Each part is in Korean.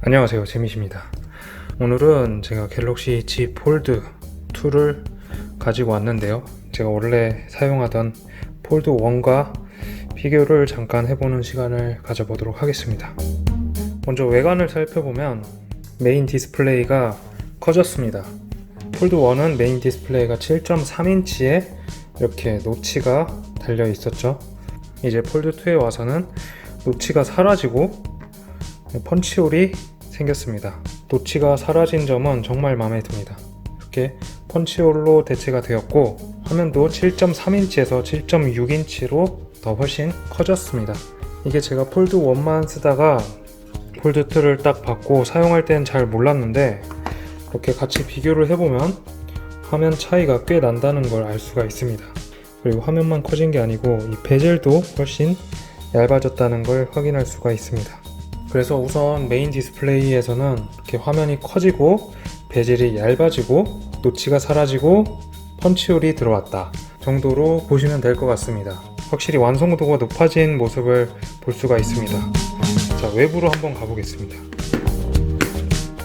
안녕하세요, 재미십니다. 오늘은 제가 갤럭시 Z 폴드 2를 가지고 왔는데요, 제가 원래 사용하던 폴드 1과 비교를 잠깐 해보는 시간을 가져보도록 하겠습니다. 먼저 외관을 살펴보면 메인 디스플레이가 커졌습니다. 폴드 1은 메인 디스플레이가 7.3인치에 이렇게 노치가 달려 있었죠. 이제 폴드 2에 와서는 노치가 사라지고 펀치홀이 생겼습니다. 노치가 사라진 점은 정말 마음에 듭니다. 이렇게 펀치홀로 대체가 되었고, 화면도 7.3인치에서 7.6인치로 더 훨씬 커졌습니다. 이게 제가 폴드 1만 쓰다가 폴드 2를 딱 받고 사용할 때는 잘 몰랐는데, 이렇게 같이 비교를 해보면 화면 차이가 꽤 난다는 걸 알 수가 있습니다. 그리고 화면만 커진 게 아니고 이 베젤도 훨씬 얇아졌다는 걸 확인할 수가 있습니다. 그래서 우선 메인 디스플레이에서는 이렇게 화면이 커지고 베젤이 얇아지고 노치가 사라지고 펀치홀이 들어왔다 정도로 보시면 될 것 같습니다. 확실히 완성도가 높아진 모습을 볼 수가 있습니다. 자, 외부로 한번 가보겠습니다.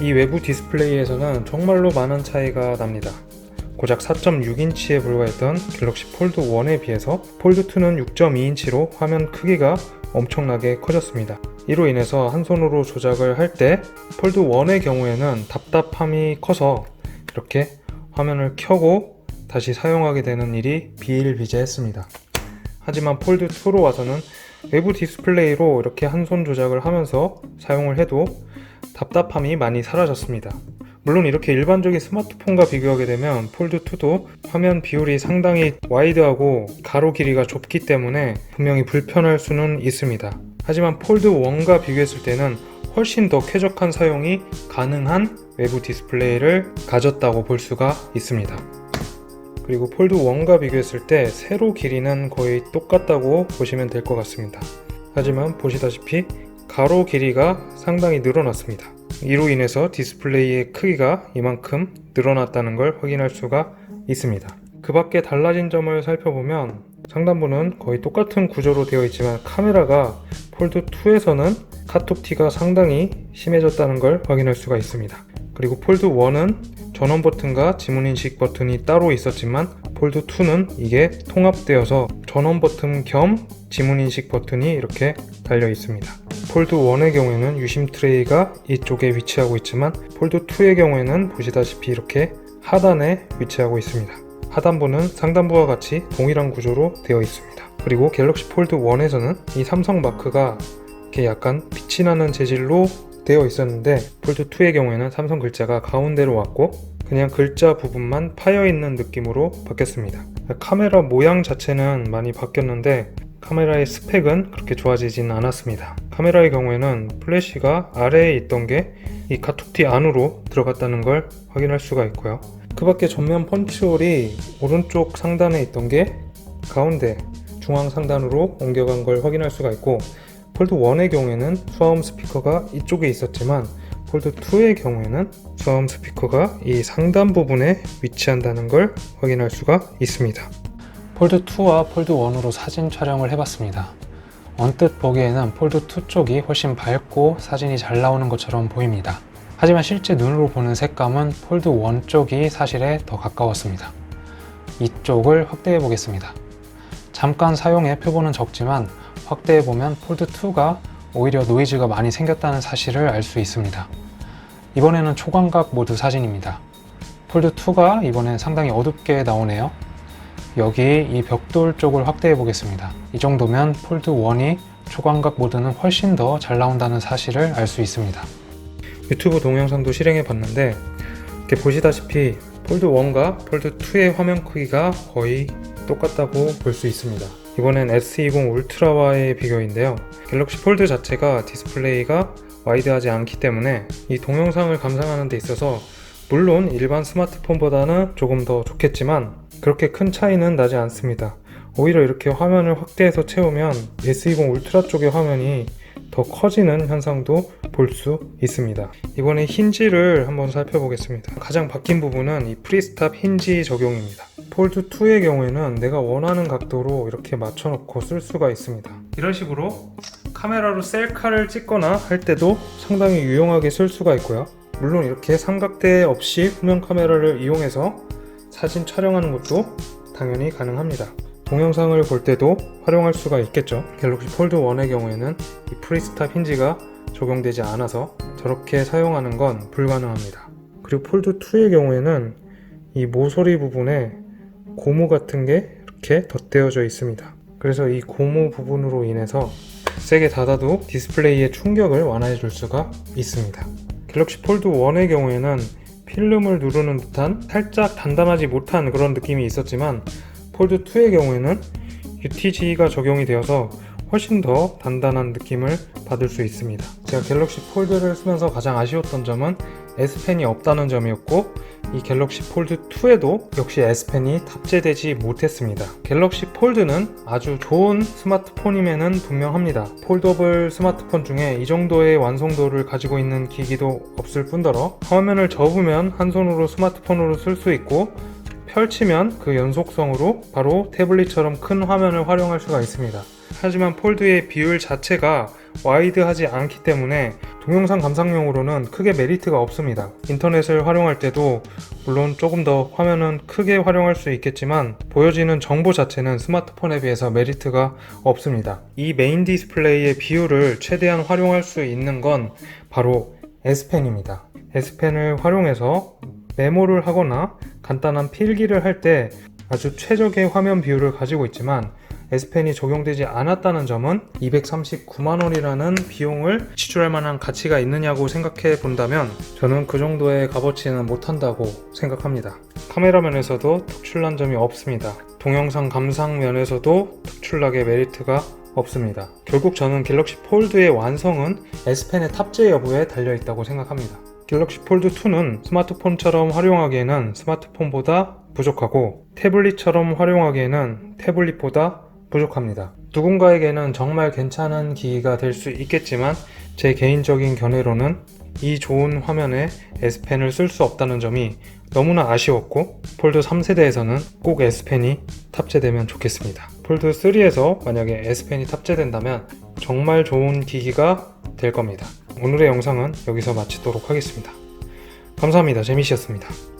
이 외부 디스플레이에서는 정말로 많은 차이가 납니다. 고작 4.6인치에 불과했던 갤럭시 폴드 1에 비해서 폴드 2는 6.2인치로 화면 크기가 엄청나게 커졌습니다. 이로 인해서 한 손으로 조작을 할 때 폴드 1의 경우에는 답답함이 커서 이렇게 화면을 켜고 다시 사용하게 되는 일이 비일비재했습니다. 하지만 폴드 2로 와서는 외부 디스플레이로 이렇게 한 손 조작을 하면서 사용을 해도 답답함이 많이 사라졌습니다. 물론 이렇게 일반적인 스마트폰과 비교하게 되면 폴드 2도 화면 비율이 상당히 와이드하고 가로 길이가 좁기 때문에 분명히 불편할 수는 있습니다. 하지만 폴드 1과 비교했을 때는 훨씬 더 쾌적한 사용이 가능한 외부 디스플레이를 가졌다고 볼 수가 있습니다. 그리고 폴드 1과 비교했을 때 세로 길이는 거의 똑같다고 보시면 될 것 같습니다. 하지만 보시다시피 가로 길이가 상당히 늘어났습니다. 이로 인해서 디스플레이의 크기가 이만큼 늘어났다는 걸 확인할 수가 있습니다. 그 밖에 달라진 점을 살펴보면 상단부는 거의 똑같은 구조로 되어 있지만 카메라가 폴드 2에서는 카톡티가 상당히 심해졌다는 걸 확인할 수가 있습니다. 그리고 폴드 1은 전원 버튼과 지문 인식 버튼이 따로 있었지만 폴드 2는 이게 통합되어서 전원 버튼 겸 지문 인식 버튼이 이렇게 달려 있습니다. 폴드 1의 경우에는 유심 트레이가 이쪽에 위치하고 있지만 폴드 2의 경우에는 보시다시피 이렇게 하단에 위치하고 있습니다. 하단부는 상단부와 같이 동일한 구조로 되어 있습니다. 그리고 갤럭시 폴드 1에서는 이 삼성 마크가 이렇게 약간 빛이 나는 재질로 되어 있었는데 폴드 2의 경우에는 삼성 글자가 가운데로 왔고 그냥 글자 부분만 파여 있는 느낌으로 바뀌었습니다. 카메라 모양 자체는 많이 바뀌었는데 카메라의 스펙은 그렇게 좋아지진 않았습니다. 카메라의 경우에는 플래시가 아래에 있던 게 이 카톡티 안으로 들어갔다는 걸 확인할 수가 있고요. 그 밖에 전면 펀치홀이 오른쪽 상단에 있던 게 가운데 중앙 상단으로 옮겨간 걸 확인할 수가 있고, 폴드 1의 경우에는 수화음 스피커가 이쪽에 있었지만 폴드 2의 경우에는 수화음 스피커가 이 상단 부분에 위치한다는 걸 확인할 수가 있습니다. 폴드 2와 폴드 1으로 사진 촬영을 해봤습니다. 언뜻 보기에는 폴드 2 쪽이 훨씬 밝고 사진이 잘 나오는 것처럼 보입니다. 하지만 실제 눈으로 보는 색감은 폴드 1 쪽이 사실에 더 가까웠습니다. 이쪽을 확대해 보겠습니다. 잠깐 사용해 표본은 적지만 확대해 보면 폴드 2가 오히려 노이즈가 많이 생겼다는 사실을 알 수 있습니다. 이번에는 초광각 모드 사진입니다. 폴드 2가 이번엔 상당히 어둡게 나오네요. 여기 이 벽돌 쪽을 확대해 보겠습니다. 이 정도면 폴드 1이 초광각 모드는 훨씬 더 잘 나온다는 사실을 알 수 있습니다. 유튜브 동영상도 실행해 봤는데 이렇게 보시다시피 폴드 1과 폴드 2의 화면 크기가 거의 똑같다고 볼 수 있습니다. 이번엔 S20 울트라와의 비교인데요. 갤럭시 폴드 자체가 디스플레이가 와이드하지 않기 때문에 이 동영상을 감상하는 데 있어서 물론 일반 스마트폰보다는 조금 더 좋겠지만 그렇게 큰 차이는 나지 않습니다. 오히려 이렇게 화면을 확대해서 채우면 S20 울트라 쪽의 화면이 더 커지는 현상도 볼 수 있습니다. 이번에 힌지를 한번 살펴보겠습니다. 가장 바뀐 부분은 이 프리스탑 힌지 적용입니다. 폴드 2의 경우에는 내가 원하는 각도로 이렇게 맞춰놓고 쓸 수가 있습니다. 이런 식으로 카메라로 셀카를 찍거나 할 때도 상당히 유용하게 쓸 수가 있고요. 물론 이렇게 삼각대 없이 후면 카메라를 이용해서 사진 촬영하는 것도 당연히 가능합니다. 동영상을 볼 때도 활용할 수가 있겠죠. 갤럭시 폴드 1의 경우에는 이 프리스탑 힌지가 적용되지 않아서 저렇게 사용하는 건 불가능합니다. 그리고 폴드 2의 경우에는 이 모서리 부분에 고무 같은 게 이렇게 덧대어져 있습니다. 그래서 이 고무 부분으로 인해서 세게 닫아도 디스플레이의 충격을 완화해 줄 수가 있습니다. 갤럭시 폴드 1의 경우에는 필름을 누르는 듯한 살짝 단단하지 못한 그런 느낌이 있었지만 폴드 2의 경우에는 UTG가 적용이 되어서 훨씬 더 단단한 느낌을 받을 수 있습니다. 제가 갤럭시 폴드를 쓰면서 가장 아쉬웠던 점은 S펜이 없다는 점이었고 이 갤럭시 폴드 2에도 역시 S펜이 탑재되지 못했습니다. 갤럭시 폴드는 아주 좋은 스마트폰임에는 분명합니다. 폴더블 스마트폰 중에 이 정도의 완성도를 가지고 있는 기기도 없을 뿐더러 화면을 접으면 한 손으로 스마트폰으로 쓸 수 있고 펼치면 그 연속성으로 바로 태블릿처럼 큰 화면을 활용할 수가 있습니다. 하지만 폴드의 비율 자체가 와이드하지 않기 때문에 동영상 감상용으로는 크게 메리트가 없습니다. 인터넷을 활용할 때도 물론 조금 더 화면은 크게 활용할 수 있겠지만 보여지는 정보 자체는 스마트폰에 비해서 메리트가 없습니다. 이 메인 디스플레이의 비율을 최대한 활용할 수 있는 건 바로 S펜입니다. S펜을 활용해서 메모를 하거나 간단한 필기를 할 때 아주 최적의 화면 비율을 가지고 있지만 S펜이 적용되지 않았다는 점은 239만원이라는 비용을 지출할 만한 가치가 있느냐고 생각해 본다면 저는 그 정도의 값어치는 못한다고 생각합니다. 카메라 면에서도 특출난 점이 없습니다. 동영상 감상 면에서도 특출나게 메리트가 없습니다. 결국 저는 갤럭시 폴드의 완성은 S펜의 탑재 여부에 달려있다고 생각합니다. 갤럭시 폴드 2는 스마트폰처럼 활용하기에는 스마트폰보다 부족하고 태블릿처럼 활용하기에는 태블릿보다 부족합니다. 누군가에게는 정말 괜찮은 기기가 될 수 있겠지만 제 개인적인 견해로는 이 좋은 화면에 S펜을 쓸 수 없다는 점이 너무나 아쉬웠고 폴드 3세대에서는 꼭 S펜이 탑재되면 좋겠습니다. 폴드 3에서 만약에 S펜이 탑재된다면 정말 좋은 기기가 될 겁니다. 오늘의 영상은 여기서 마치도록 하겠습니다. 감사합니다. 재미있었습니다.